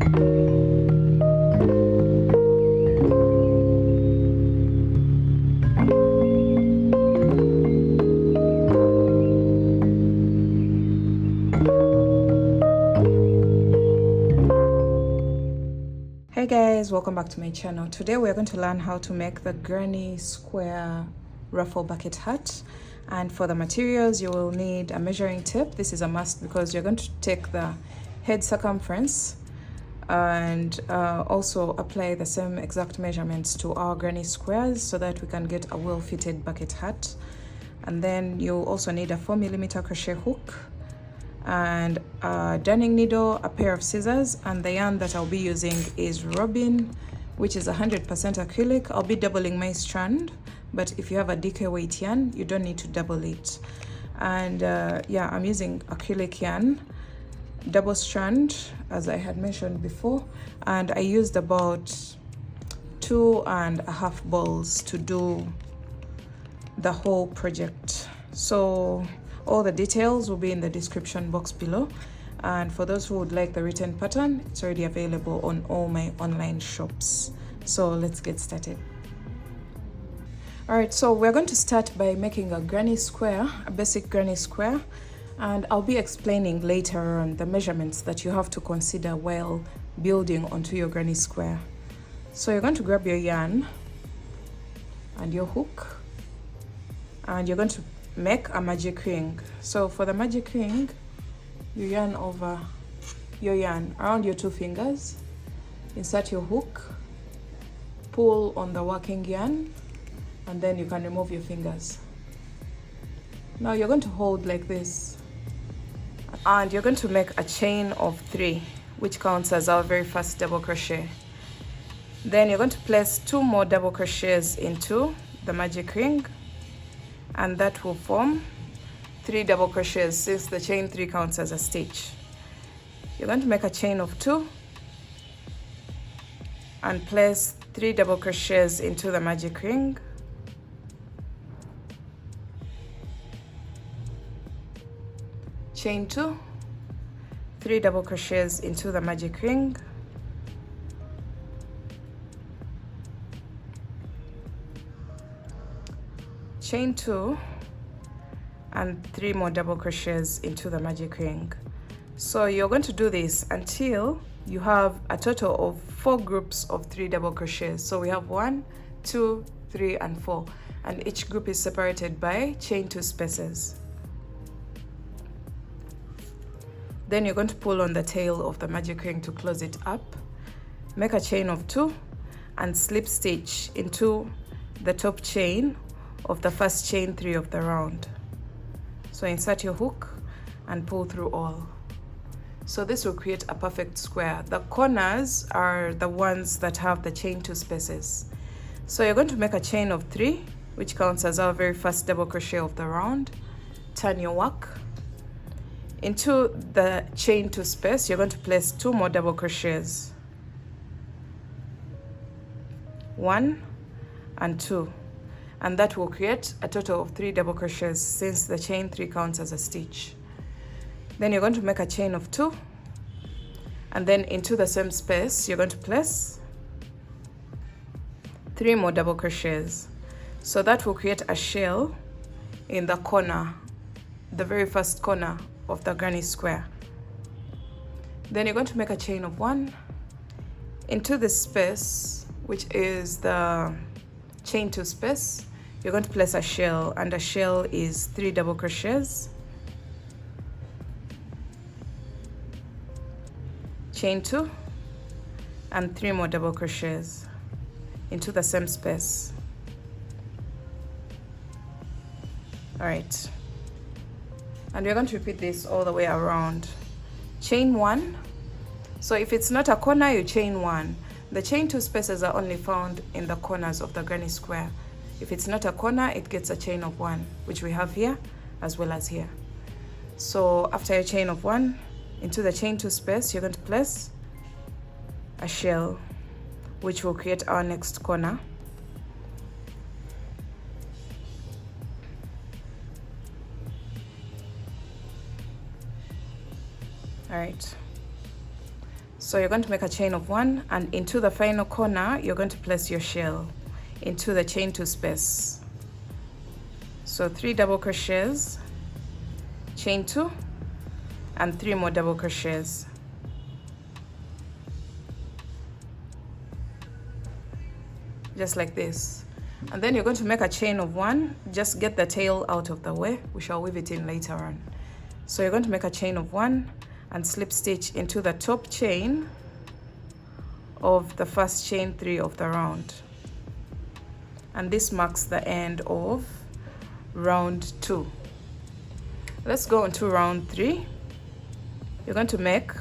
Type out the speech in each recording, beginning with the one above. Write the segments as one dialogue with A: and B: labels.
A: Hey guys, welcome back to my channel. Today we're going to learn how to make the granny square ruffle bucket hat. And for the materials, you will need a measuring tape. This is a must because you're going to take the head circumference and also apply the same exact measurements to our granny squares so that we can get a well-fitted bucket hat. And then you'll also need a 4mm crochet hook and a darning needle, a pair of scissors, and the yarn that I'll be using is Robin, which is 100% acrylic. I'll be doubling my strand, but if you have a DK weight yarn, you don't need to double it. And yeah, I'm using acrylic yarn, double strand, as I had mentioned before, and I used about 2.5 balls to do the whole project. So all the details will be in the description box below, and for those who would like the written pattern, it's already available on all my online shops. So let's get started. All right, so we're going to start by making a granny square, a basic granny square, and I'll be explaining later on the measurements that you have to consider while building onto your granny square. So you're going to grab your yarn and your hook, and you're going to make a magic ring. So for the magic ring, you yarn over your yarn around your 2 fingers, insert your hook, pull on the working yarn, and then you can remove your fingers. Now you're going to hold like this, and you're going to make a chain of 3, which counts as our very first double crochet. Then you're going to place 2 more double crochets into the magic ring, and that will form 3 double crochets since the chain 3 counts as a stitch. You're going to make a chain of 2 and place 3 double crochets into the magic ring. Chain 2, 3 double crochets into the magic ring. Chain 2 and 3 more double crochets into the magic ring. So you're going to do this until you have a total of 4 groups of 3 double crochets. So we have 1, 2, 3, and 4, and each group is separated by chain 2 spaces. Then you're going to pull on the tail of the magic ring to close it up. Make a chain of 2 and slip stitch into the top chain of the first chain 3 of the round. So insert your hook and pull through all. So this will create a perfect square. The corners are the ones that have the chain 2 spaces. So you're going to make a chain of 3, which counts as our very first double crochet of the round. Turn your work. Into the chain 2 space, you're going to place 2 more double crochets. 1 and 2. And that will create a total of 3 double crochets since the chain 3 counts as a stitch. Then you're going to make a chain of 2, and then into the same space you're going to place 3 more double crochets. So that will create a shell in the corner, the very first corner of the granny square. Then you're going to make a chain of 1 into this space, which is the chain 2 space. You're going to place a shell, and a shell is 3 double crochets. Chain 2 and 3 more double crochets into the same space. All right, and we're going to repeat this all the way around. Chain 1. So if it's not a corner, you chain 1. The chain 2 spaces are only found in the corners of the granny square. If it's not a corner, it gets a chain of 1, which we have here as well as here. So after your chain of 1, into the chain 2 space, you're going to place a shell, which will create our next corner. All right, So you're going to make a chain of 1, and into the final corner you're going to place your shell into the chain 2 space. So 3 double crochets, chain 2, and 3 more double crochets. Just like this. And then you're going to make a chain of 1. Just get the tail out of the way. We shall weave it in later on. So you're going to make a chain of 1 and slip stitch into the top chain of the first chain 3 of the round. And this marks the end of round 2. Let's go on to round 3. You're going to make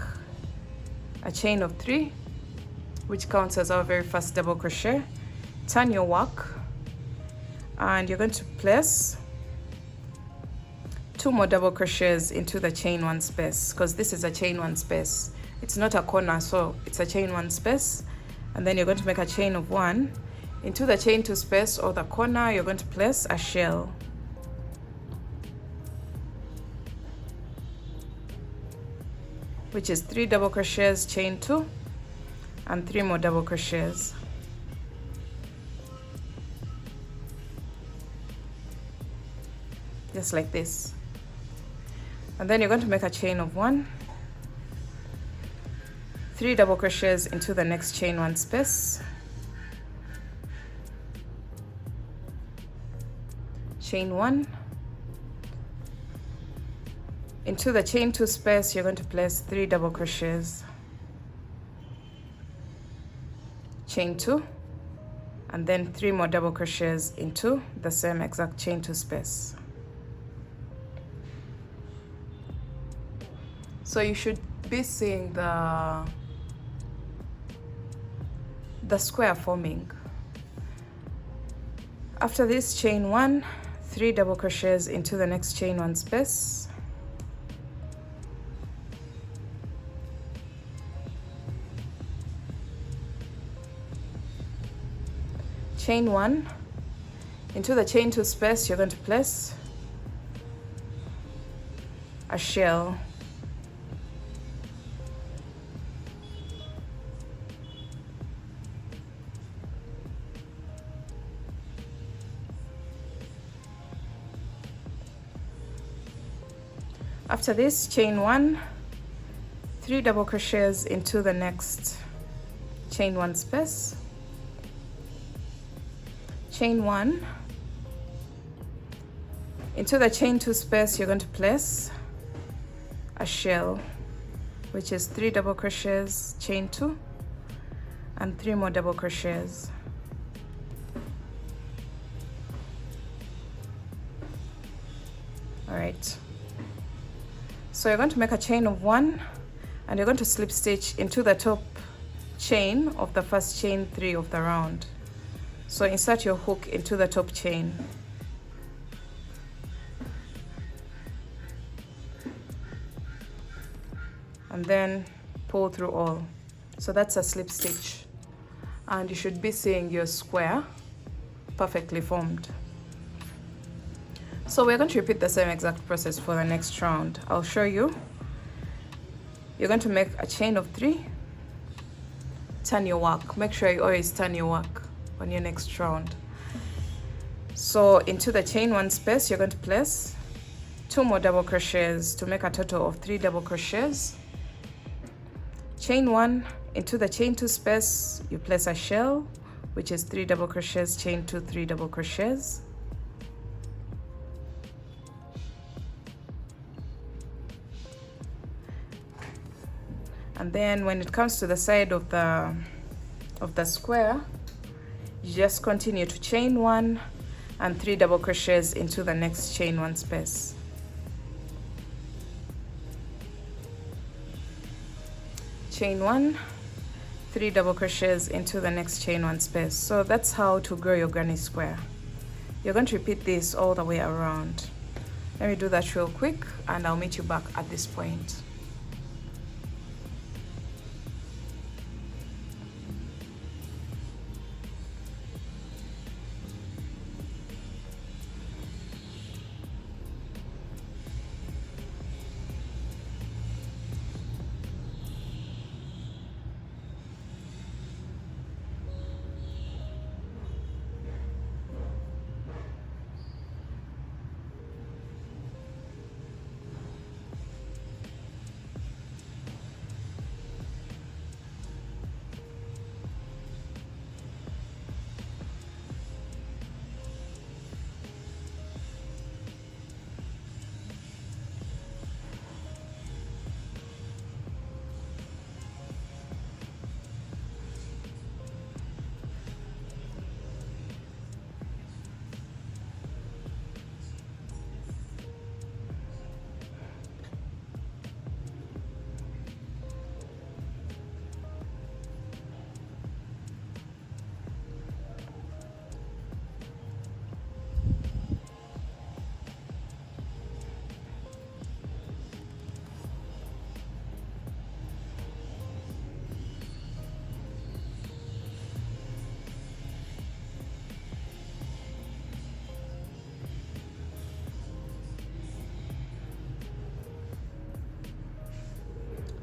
A: a chain of 3, which counts as our very first double crochet. Turn your work, and you're going to place 2 more double crochets into the chain 1 space, because this is a chain 1 space. It's not a corner, so it's a chain 1 space. And then you're going to make a chain of 1 into the chain 2 space or the corner. You're going to place a shell, which is 3 double crochets, chain 2, and 3 more double crochets. Just like this. And then you're going to make a chain of 1, 3 double crochets into the next chain 1 space, chain 1, into the chain 2 space you're going to place 3 double crochets, chain 2, and then 3 more double crochets into the same exact chain 2 space. So you should be seeing the square forming. After this, chain 1, 3 double crochets into the next chain 1 space, chain 1, into the chain 2 space you're going to place a shell, after this, chain 1, 3 double crochets into the next chain 1 space, chain 1, into the chain 2 space you're going to place a shell, which is 3 double crochets, chain 2, and 3 more double crochets. All right. So you're going to make a chain of 1, and you're going to slip stitch into the top chain of the first chain 3 of the round. So insert your hook into the top chain. And then pull through all. So that's a slip stitch. And you should be seeing your square perfectly formed. So we're going to repeat the same exact process for the next round. I'll show you. You're going to make a chain of 3, turn your work. Make sure you always turn your work on your next round. So into the chain 1 space you're going to place 2 more double crochets to make a total of 3 double crochets. Chain 1, into the chain 2 space you place a shell, which is 3 double crochets, chain 2, 3 double crochets. And then when it comes to the side of the square, you just continue to chain 1 and 3 double crochets into the next chain 1 space. Chain 1, 3 double crochets into the next chain 1 space. So that's how to grow your granny square. You're going to repeat this all the way around. Let me do that real quick and I'll meet you back at this point.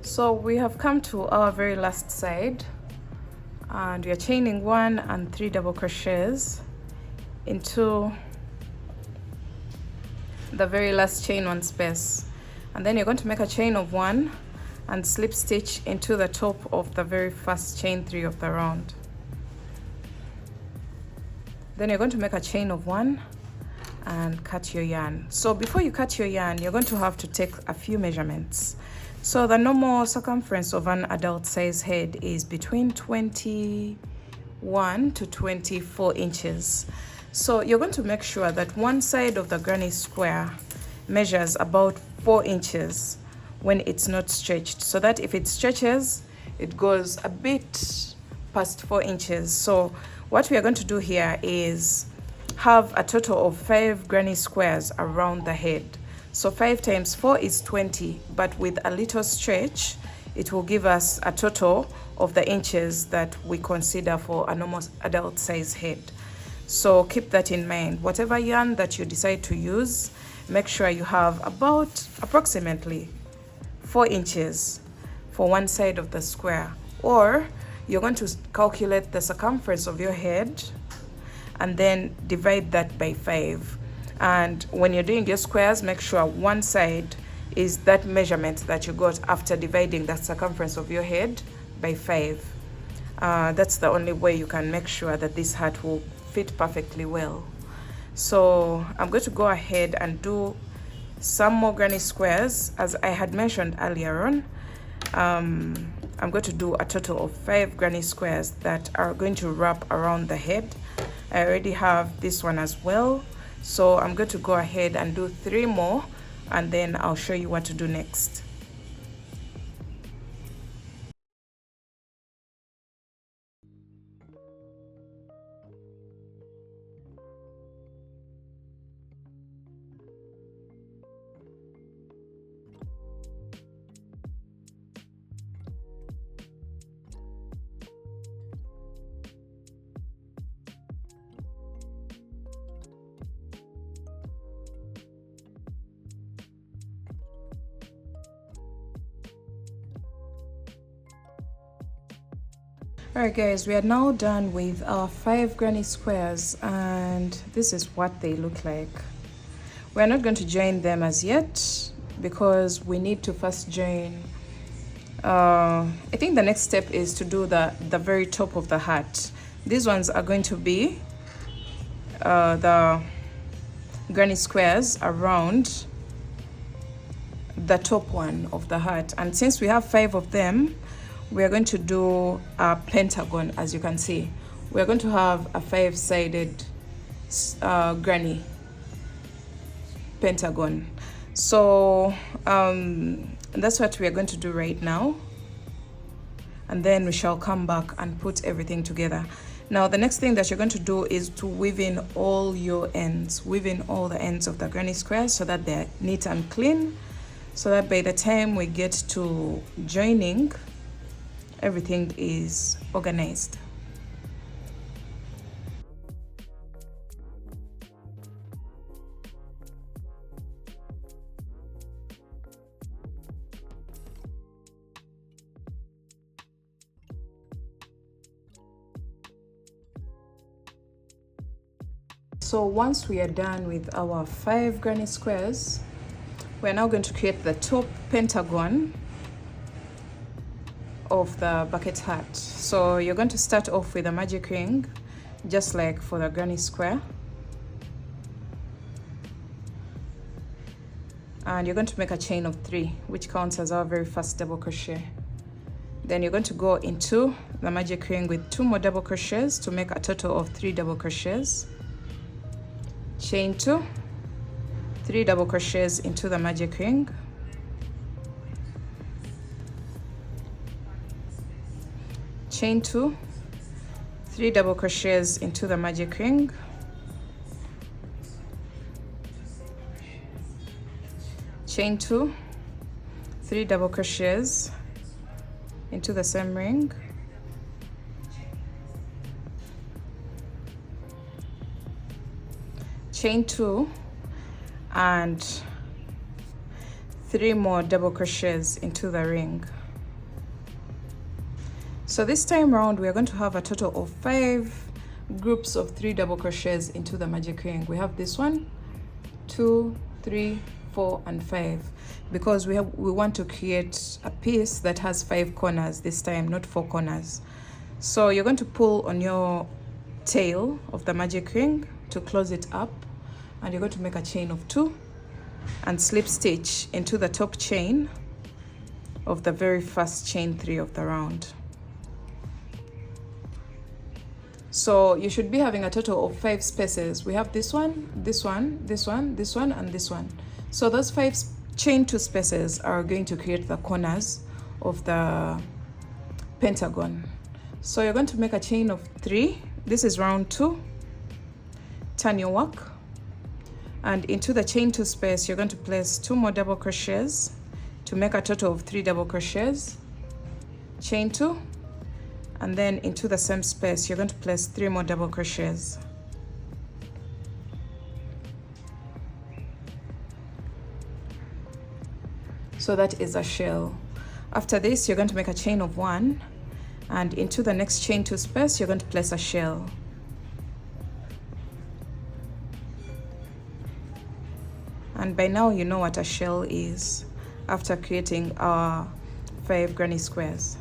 A: So we have come to our very last side, and we are chaining 1 and 3 double crochets into the very last chain 1 space, and then you're going to make a chain of 1 and slip stitch into the top of the very first chain 3 of the round. Then you're going to make a chain of 1 and cut your yarn. So before you cut your yarn, you're going to have to take a few measurements. So the normal circumference of an adult size head is between 21 to 24 inches. So you're going to make sure that one side of the granny square measures about 4 inches when it's not stretched, so that if it stretches, it goes a bit past 4 inches. So what we are going to do here is have a total of 5 granny squares around the head. So 5 times 4 is 20, but with a little stretch, it will give us a total of the inches that we consider for a normal adult size head. So keep that in mind. Whatever yarn that you decide to use, make sure you have about approximately 4 inches for one side of the square, or you're going to calculate the circumference of your head and then divide that by 5. And when you're doing your squares, make sure one side is that measurement that you got after dividing the circumference of your head by 5. That's the only way you can make sure that this hat will fit perfectly well. So I'm going to go ahead and do some more granny squares. As I had mentioned earlier on, I'm going to do a total of 5 granny squares that are going to wrap around the head. I already have this one as well, so I'm going to go ahead and do 3 more, and then I'll show you what to do next. Alright guys, we are now done with our 5 granny squares, and this is what they look like. We're not going to join them as yet because we need to first join. I think the next step is to do the very top of the hat. These ones are going to be the granny squares around the top one of the hat, and since we have 5 of them, we are going to do a pentagon. As you can see, we are going to have a 5-sided granny pentagon. So that's what we are going to do right now, and then we shall come back and put everything together. Now the next thing that you're going to do is to weave in all your ends, weave in all the ends of the granny squares so that they're neat and clean, so that by the time we get to joining, everything is organized. So once we are done with our 5 granny squares, we're now going to create the top pentagon of the bucket hat. So you're going to start off with a magic ring, just like for the granny square, and you're going to make a chain of 3, which counts as our very first double crochet. Then you're going to go into the magic ring with 2 more double crochets to make a total of 3 double crochets. Chain 2, 3 double crochets into the magic ring, chain 2, 3 double crochets into the magic ring, chain 2, 3 double crochets into the same ring, chain 2, and 3 more double crochets into the ring. So this time round we are going to have a total of 5 groups of 3 double crochets into the magic ring. We have this 1, 2, 3, 4 and 5 because we want to create a piece that has 5 corners this time, not 4 corners. So you're going to pull on your tail of the magic ring to close it up, and you're going to make a chain of 2 and slip stitch into the top chain of the very first chain 3 of the round. So you should be having a total of 5 spaces. We have this one, this one, this one, this one and this one. So those 5 chain 2 spaces are going to create the corners of the pentagon. So you're going to make a chain of 3. This is round 2. Turn your work, and into the chain 2 space you're going to place 2 more double crochets to make a total of 3 double crochets, chain 2, and then into the same space you're going to place 3 more double crochets. So that is a shell. After this you're going to make a chain of 1, and into the next chain 2 space you're going to place a shell. And by now you know what a shell is after creating our 5 granny squares.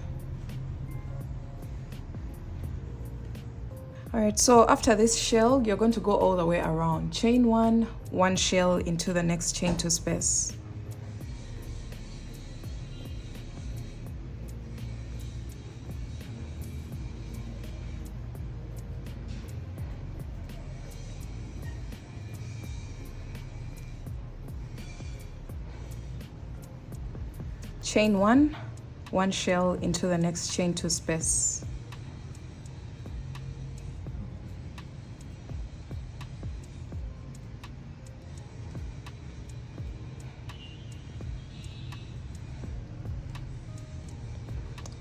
A: Alright, so after this shell you're going to go all the way around. Chain 1, 1 shell into the next chain 2 space. Chain 1, 1 shell into the next chain 2 space.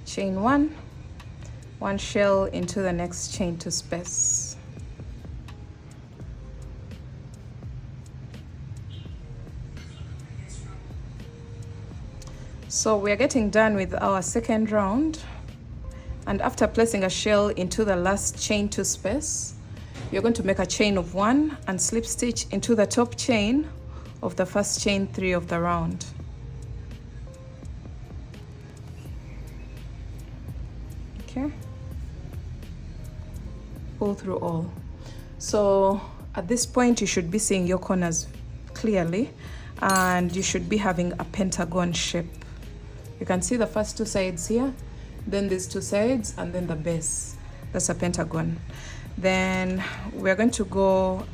A: Chain 1, 1 shell into the next chain 2 space. So we are getting done with our second round, and after placing a shell into the last chain 2 space, you're going to make a chain of 1 and slip stitch into the top chain of the first chain 3 of the round. Okay, pull through all. So at this point you should be seeing your corners clearly, and you should be having a pentagon shape. You can see the first 2 sides here, then these 2 sides, and then the base. That's a pentagon. Then we're going to go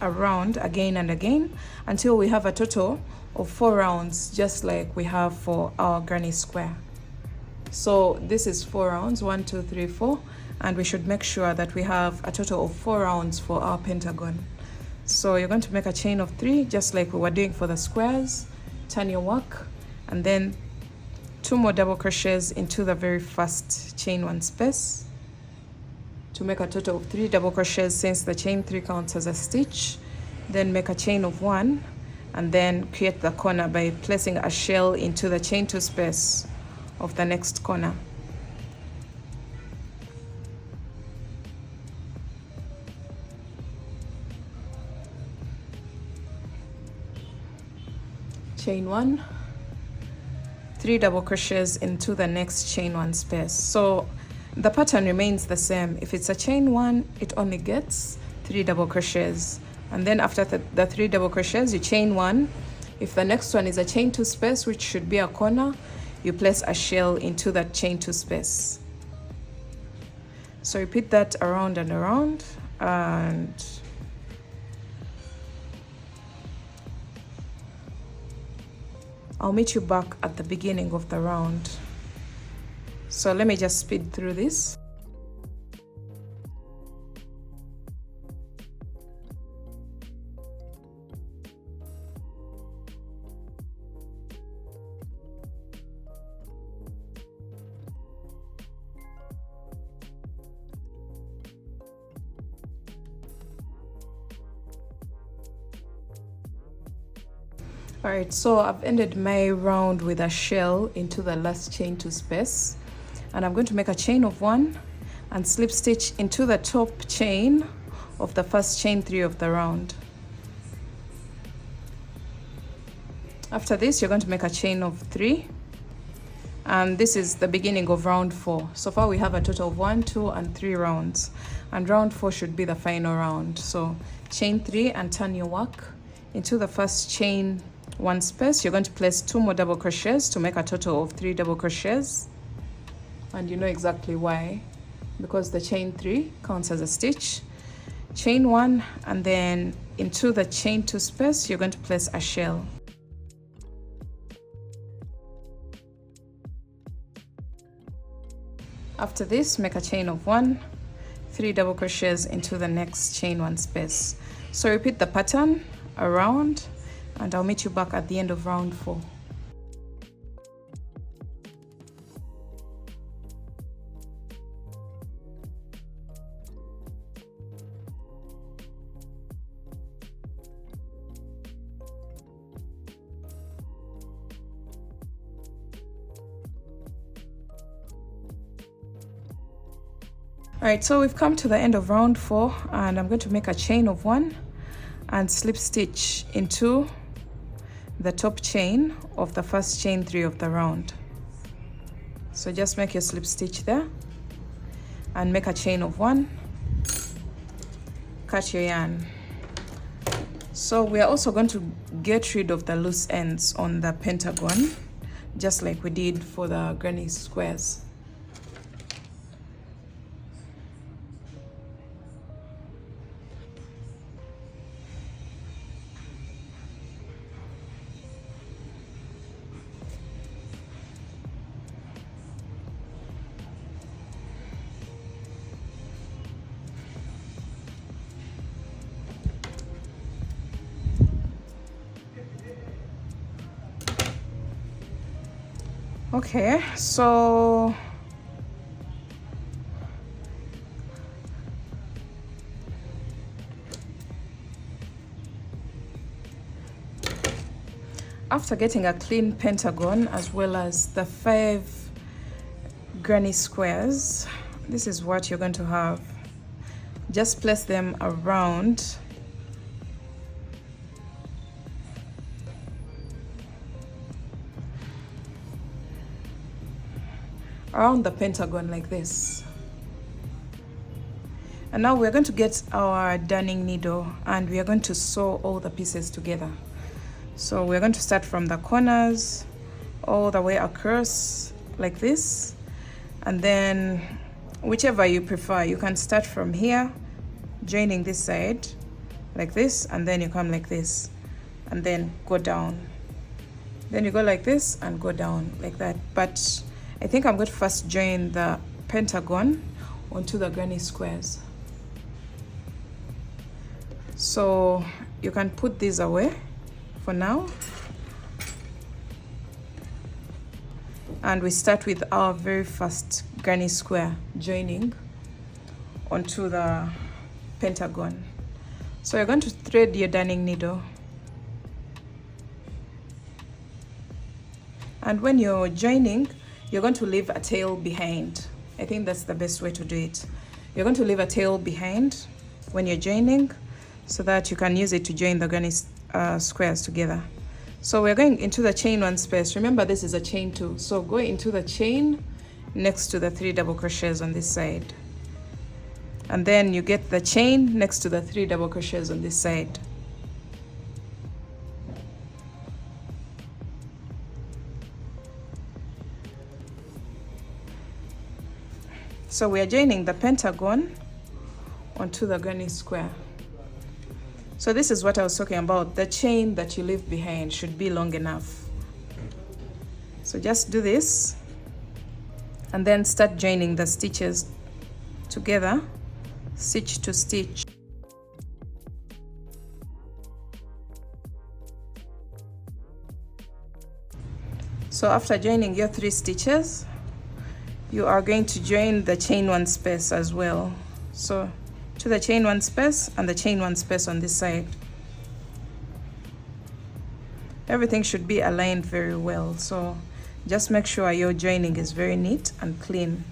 A: around again and again until we have a total of 4 rounds, just like we have for our granny square. So this is 4 rounds, 1, 2, 3, 4, and we should make sure that we have a total of 4 rounds for our pentagon. So you're going to make a chain of 3, just like we were doing for the squares. Turn your work, and then 2 more double crochets into the very first chain 1 space to make a total of 3 double crochets, since the chain 3 counts as a stitch. Then make a chain of 1, and then create the corner by placing a shell into the chain 2 space of the next corner. Chain 1, 3 double crochets into the next chain 1 space. So the pattern remains the same. If it's a chain 1, it only gets 3 double crochets, and then after the 3 double crochets you chain 1. If the next one is a chain 2 space, which should be a corner, you place a shell into that chain 2 space. So repeat that around and around, and I'll meet you back at the beginning of the round. So let me just speed through this. Alright, so I've ended my round with a shell into the last chain 2 space, and I'm going to make a chain of 1 and slip stitch into the top chain of the first chain 3 of the round. After this, you're going to make a chain of 3, and this is the beginning of round 4. So far we have a total of 1, 2, and 3 rounds, and round 4 should be the final round. So chain 3 and turn your work into the first chain 1 space. You're going to place 2 more double crochets to make a total of 3 double crochets, and you know exactly why, because the chain 3 counts as a stitch. Chain 1, and then into the chain 2 space you're going to place a shell. After this, make a chain of 1, 3 double crochets into the next chain 1 space. So repeat the pattern around, and I'll meet you back at the end of round 4. Alright, so we've come to the end of round 4, and I'm going to make a chain of 1 and slip stitch into the top chain of the first chain 3 of the round. So just make your slip stitch there and make a chain of 1, cut your yarn. So we are also going to get rid of the loose ends on the pentagon, just like we did for the granny squares. Okay, so after getting a clean pentagon as well as the 5 granny squares, this is what you're going to have. Just place them around the pentagon like this. And now we're going to get our darning needle and we are going to sew all the pieces together. So we're going to start from the corners all the way across like this, and then whichever you prefer, you can start from here, joining this side like this, and then you come like this and then go down. Then you go like this and go down like that. But I think I'm going to first join the pentagon onto the granny squares. So you can put these away for now. And we start with our very first granny square joining onto the pentagon. So you're going to thread your darning needle. And when you're joining, you're going to leave a tail behind. I think that's the best way to do it. You're going to leave a tail behind when you're joining so that you can use it to join the granny squares together. So we're going into the chain 1 space. Remember, this is a chain 2. So go into the chain next to the 3 double crochets on this side. And then you get the chain next to the 3 double crochets on this side. So we are joining the pentagon onto the granny square. So this is what I was talking about. The chain that you leave behind should be long enough. So just do this and then start joining the stitches together, stitch to stitch. So after joining your 3 stitches, you are going to join the chain 1 space as well. So to the chain 1 space and the chain 1 space on this side. Everything should be aligned very well. So Just make sure your joining is very neat and clean.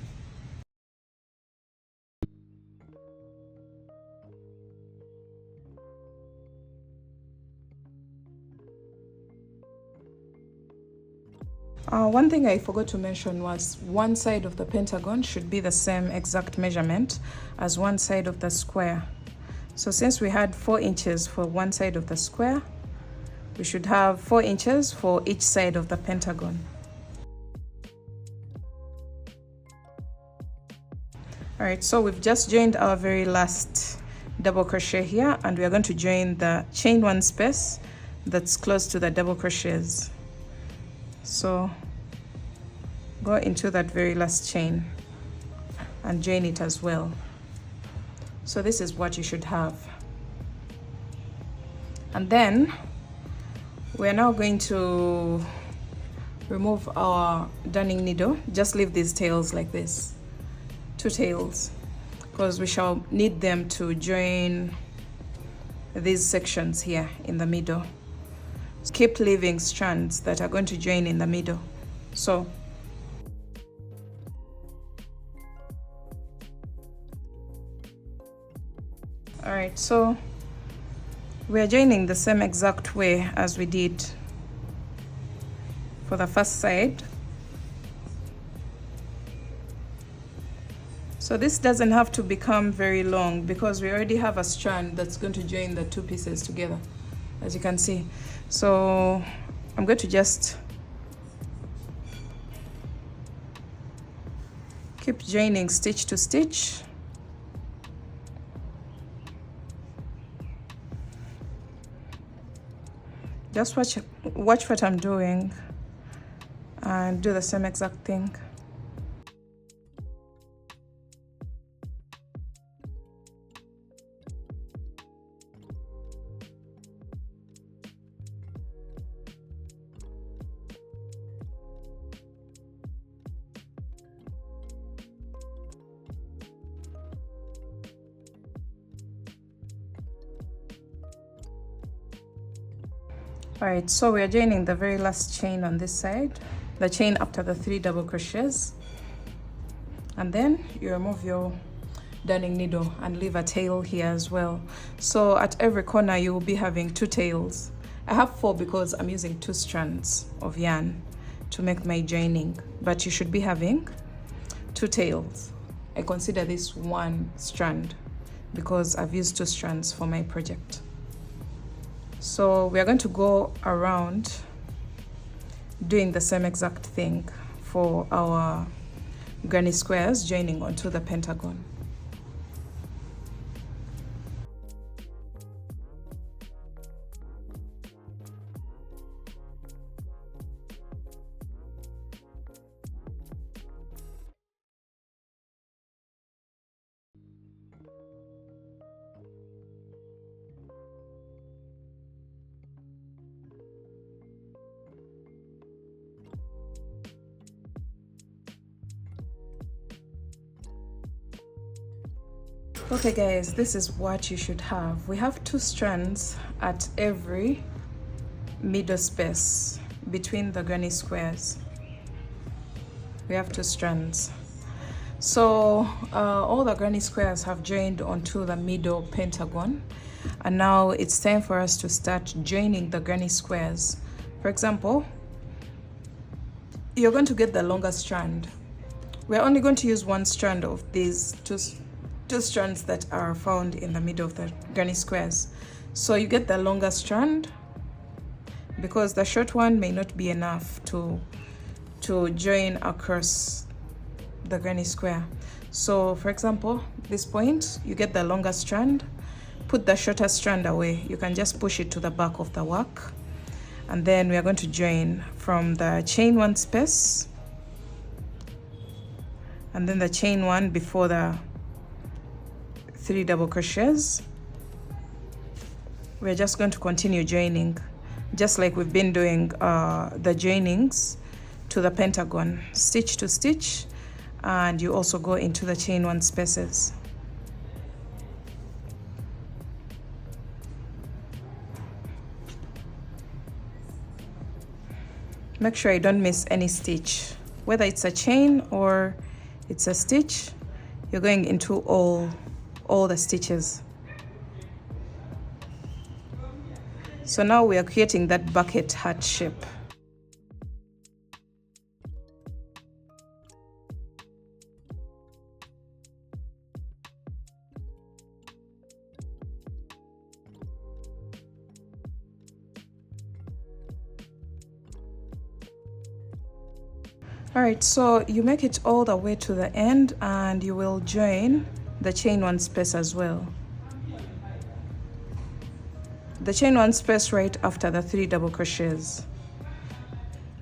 A: One thing I forgot to mention was one side of the pentagon should be the same exact measurement as one side of the square. So since we had 4 inches for one side of the square, we should have 4 inches for each side of the pentagon. All right, so we've just joined our very last double crochet here, and we are going to join the chain 1 space that's close to the double crochets. So go into that very last chain and join it as well. So this is what you should have. And then we're now going to remove our darning needle. Just leave these tails like this, 2 tails, because we shall need them to join these sections here in the middle. Keep leaving strands that are going to join in the middle. So all right, so we are joining the same exact way as we did for the first side. So this doesn't have to become very long because we already have a strand that's going to join the 2 pieces together, as you can see. So I'm going to just keep joining stitch to stitch. Just watch what I'm doing and do the same exact thing. All right, so we are joining the very last chain on this side, the chain after the 3 double crochets, and then you remove your darning needle and leave a tail here as well. So at every corner you will be having 2 tails. I have 4 because I'm using 2 strands of yarn to make my joining, but you should be having 2 tails. I consider this 1 strand because I've used 2 strands for my project. So we are going to go around doing the same exact thing for our granny squares joining onto the pentagon. Okay guys, this is what you should have. We have 2 strands at every middle space between the granny squares. We have 2 strands. So all the granny squares have joined onto the middle pentagon, and now it's time for us to start joining the granny squares. For example, you're going to get the longer strand. We're only going to use 1 strand of these two strands that are found in the middle of the granny squares. So you get the longer strand because the short one may not be enough to join across the granny square. So for example, this point, you get the longer strand, put the shorter strand away. You can just push it to the back of the work, and then we are going to join from the chain 1 space and then the chain 1 before the 3 double crochets. We're just going to continue joining just like we've been doing the joinings to the pentagon, stitch to stitch, and you also go into the chain 1 spaces. Make sure you don't miss any stitch, whether it's a chain or it's a stitch. You're going into all the stitches. So now we are creating that bucket hat shape. All right, so you make it all the way to the end and you will join the chain one space as well. The chain one space right after the 3 double crochets.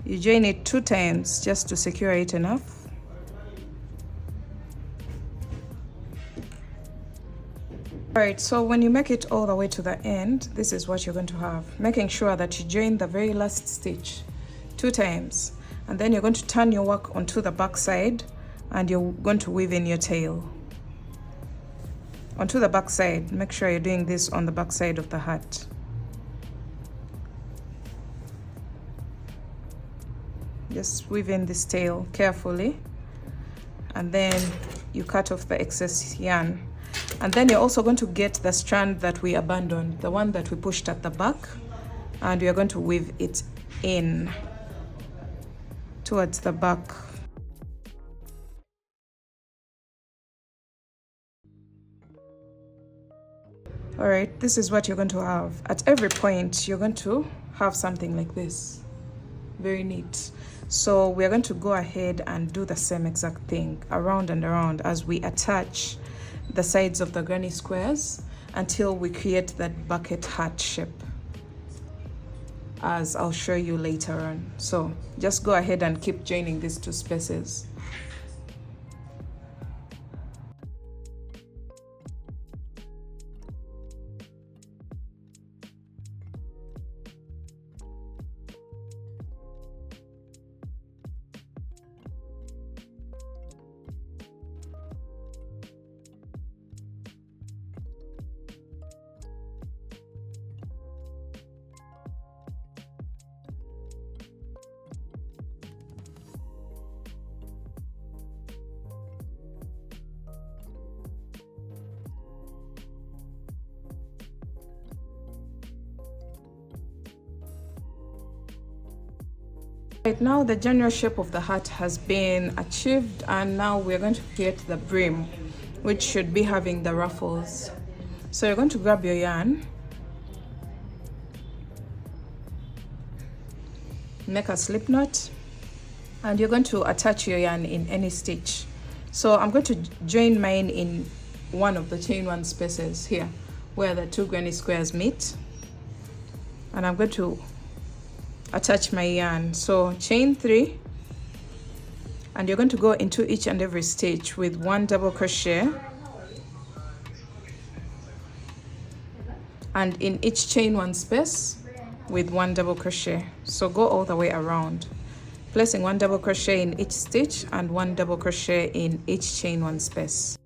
A: You join it 2 times just to secure it enough. All right, so when you make it all the way to the end, this is what you're going to have, making sure that you join the very last stitch 2 times. And then you're going to turn your work onto the back side and you're going to weave in your tail. Onto the back side, make sure you're doing this on the back side of the hat. Just weave in this tail carefully and then you cut off the excess yarn. And then you're also going to get the strand that we abandoned, the one that we pushed at the back, and we are going to weave it in towards the back. All right, this is what you're going to have. At every point, you're going to have something like this. Very neat. So we're going to go ahead and do the same exact thing around and around as we attach the sides of the granny squares until we create that bucket hat shape, as I'll show you later on. So just go ahead and keep joining these 2 spaces. Right now the general shape of the hat has been achieved, and now we're going to create the brim, which should be having the ruffles. So you're going to grab your yarn, make a slip knot, and you're going to attach your yarn in any stitch. So I'm going to join mine in one of the chain one spaces here where the 2 granny squares meet, and I'm going to attach my yarn. So chain 3, and you're going to go into each and every stitch with 1 double crochet, and in each chain one space with 1 double crochet. So go all the way around, placing 1 double crochet in each stitch and 1 double crochet in each chain one space.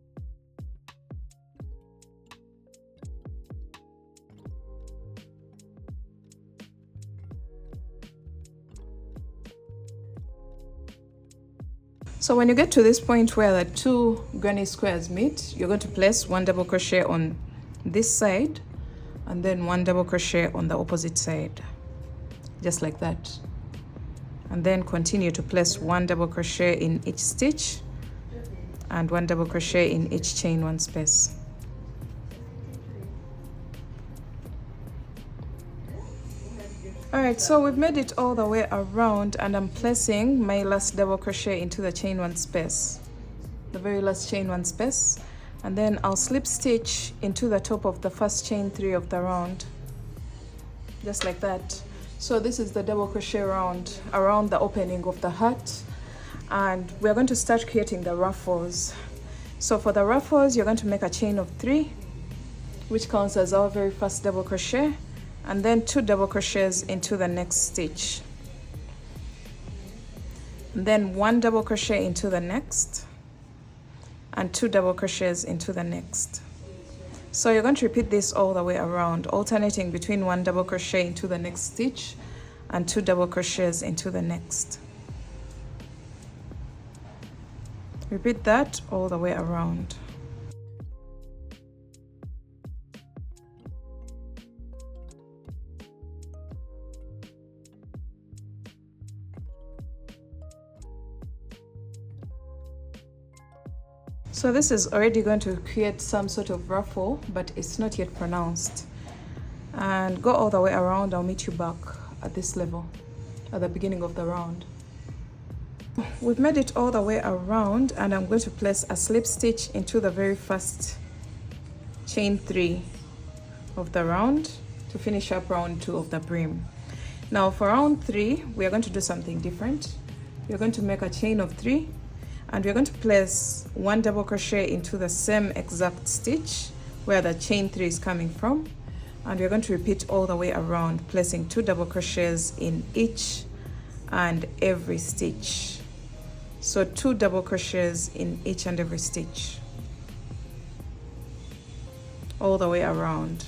A: So when you get to this point where the 2 granny squares meet, you're going to place 1 double crochet on this side and then 1 double crochet on the opposite side, just like that. And then continue to place 1 double crochet in each stitch and 1 double crochet in each chain one space. Alright, so we've made it all the way around, and I'm placing my last double crochet into the chain one space, the very last chain one space, and then I'll slip stitch into the top of the first chain 3 of the round, just like that. So this is the double crochet round around the opening of the hat, and we're going to start creating the ruffles. So for the ruffles, you're going to make a chain of 3, which counts as our very first double crochet, and then 2 double crochets into the next stitch, and then 1 double crochet into the next, and 2 double crochets into the next. So you're going to repeat this all the way around, alternating between 1 double crochet into the next stitch and 2 double crochets into the next. Repeat that all the way around. So this is already going to create some sort of ruffle, but it's not yet pronounced. And go all the way around. I'll meet you back at this level, at the beginning of the round. We've made it all the way around, and I'm going to place a slip stitch into the very first chain 3 of the round to finish up round 2 of the brim. Now for round 3, we are going to do something different. We're going to make a chain of 3, and we're going to place 1 double crochet into the same exact stitch where the chain 3 is coming from, and we're going to repeat all the way around, placing 2 double crochets in each and every stitch. So 2 double crochets in each and every stitch all the way around.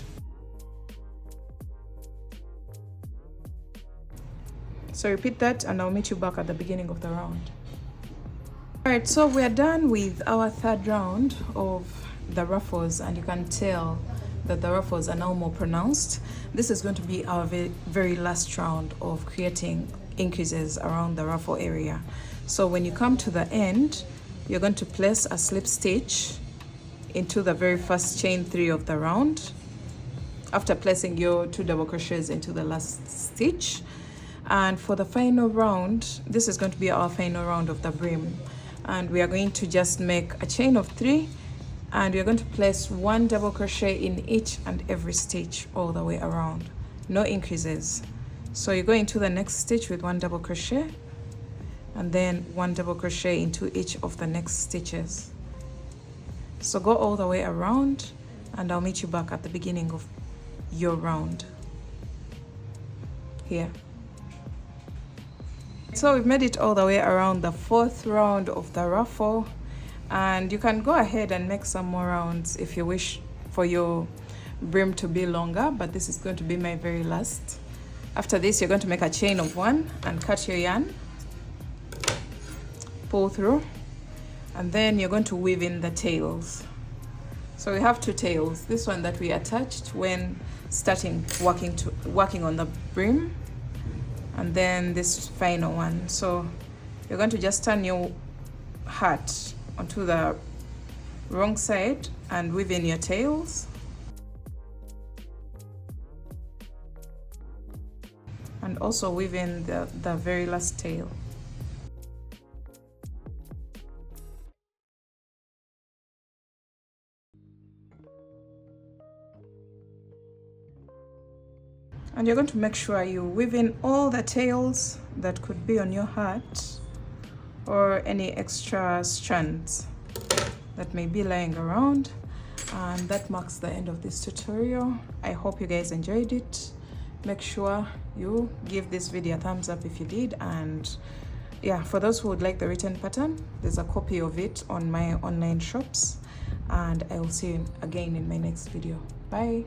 A: So repeat that, and I'll meet you back at the beginning of the round. Alright, so we're done with our 3rd round of the ruffles, and you can tell that the ruffles are now more pronounced. This is going to be our very last round of creating increases around the ruffle area. So when you come to the end, you're going to place a slip stitch into the very first chain 3 of the round after placing your 2 double crochets into the last stitch. And for the final round, this is going to be our final round of the brim, and we are going to just make a chain of 3, and we're going to place 1 double crochet in each and every stitch all the way around, no increases. So you go into the next stitch with 1 double crochet, and then 1 double crochet into each of the next stitches. So go all the way around, and I'll meet you back at the beginning of your round here. So we've made it all the way around the 4th round of the ruffle, and you can go ahead and make some more rounds if you wish for your brim to be longer, but this is going to be my very last. After this, you're going to make a chain of 1 and cut your yarn, pull through, and then you're going to weave in the tails. So we have 2 tails, this one that we attached when starting working on the brim, and then this final one. So you're going to just turn your hat onto the wrong side and weave in your tails, and also weave in the very last tail. And you're going to make sure you weave in all the tails that could be on your hat, or any extra strands that may be lying around. And that marks the end of this tutorial. I hope you guys enjoyed it. Make sure you give this video a thumbs up if you did, and yeah, for those who would like the written pattern, there's a copy of it on my online shops, and I will see you again in my next video. Bye.